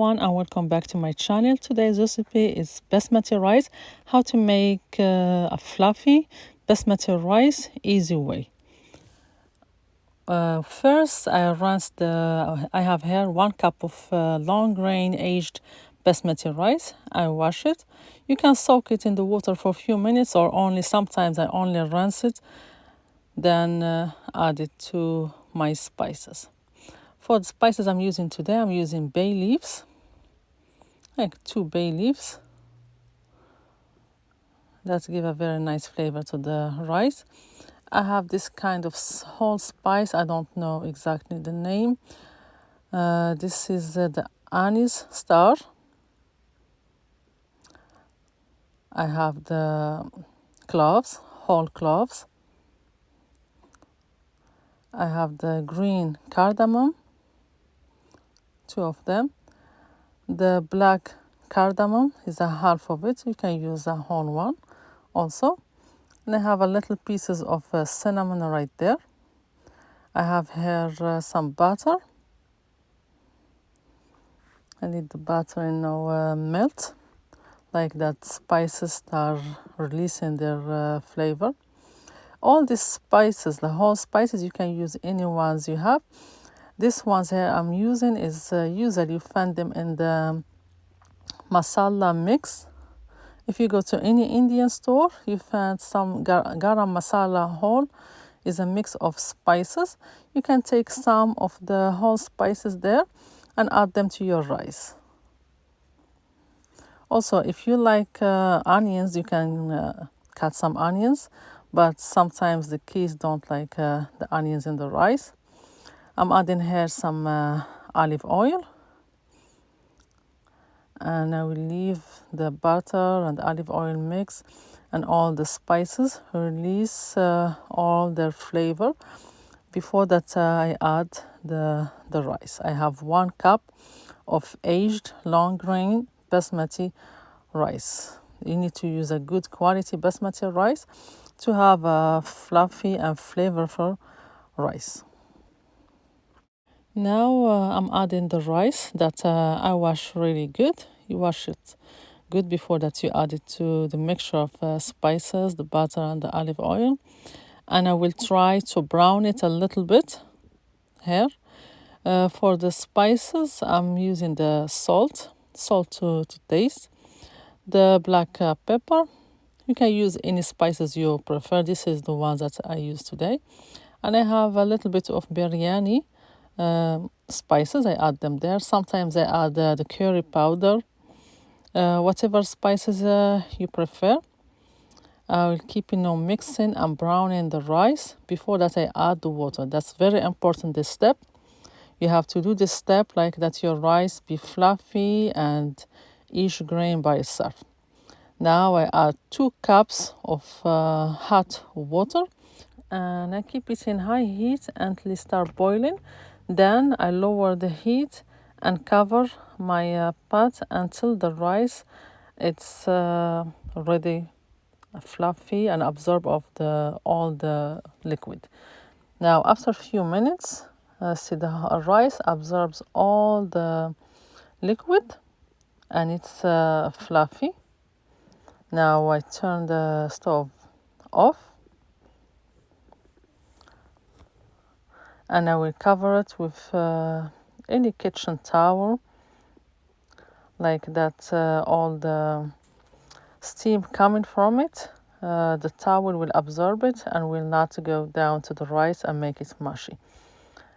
everyone and welcome back to my channel. Today's recipe is basmati rice. How to make a fluffy basmati rice easy way. First, I have here 1 cup of long grain aged basmati rice. I wash it. You can soak it in the water for a few minutes or sometimes I only rinse it, then add it to my spices. For the spices I'm using today, I'm using bay leaves, like 2 bay leaves. That give a very nice flavor to the rice. I have this kind of whole spice. I don't know exactly the name. This is the anise star. I have the cloves, whole cloves. I have the green cardamom, 2 of them. The black cardamom is a half of it. You can use a whole one also. And I have a little pieces of cinnamon right there. I have here some butter. I need the butter melt, like that spices start releasing their flavor. All these spices, the whole spices, you can use any ones you have. These ones here I'm using is usually you find them in the masala mix. If you go to any Indian store, you find some garam masala whole is a mix of spices. You can take some of the whole spices there and add them to your rice. Also, if you like onions, you can cut some onions, but sometimes the kids don't like the onions in the rice. I'm adding here some olive oil. And I will leave the butter and olive oil mix and all the spices release all their flavor. Before that, I add the rice. I have 1 cup of aged long grain basmati rice. You need to use a good quality basmati rice to have a fluffy and flavorful rice. Now I'm adding the rice that I wash really good. You wash it good before that you add it to the mixture of spices, the butter and the olive oil. And I will try to brown it a little bit here. For the spices, I'm using the salt to taste. The black pepper. You can use any spices you prefer. This is the ones that I use today. And I have a little bit of biryani spices. I add them there. Sometimes I add the curry powder. Whatever spices you prefer. I will keep mixing and browning the rice. Before that I add the water. That's very important, this step. You have to do this step like that your rice be fluffy and each grain by itself. Now I add 2 cups of hot water and I keep it in high heat until it start boiling. Then I lower the heat and cover my pot until the rice it's already fluffy and absorb of all the liquid. Now after a few minutes, see the rice absorbs all the liquid and it's fluffy. Now I turn the stove off and I will cover it with any kitchen towel, like that all the steam coming from it, the towel will absorb it and will not go down to the rice and make it mushy.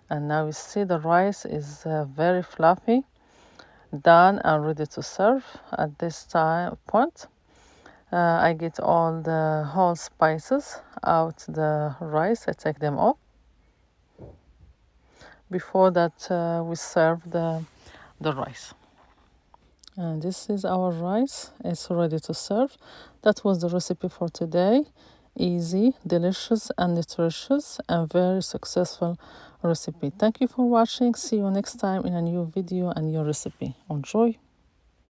And now you see the rice is very fluffy, done and ready to serve. At this point, I get all the whole spices out the rice. I take them off. Before that, we serve the rice. And this is our rice. It's ready to serve. That was the recipe for today. Easy, delicious and nutritious and very successful recipe. Thank you for watching. See you next time in a new video and new recipe. Enjoy.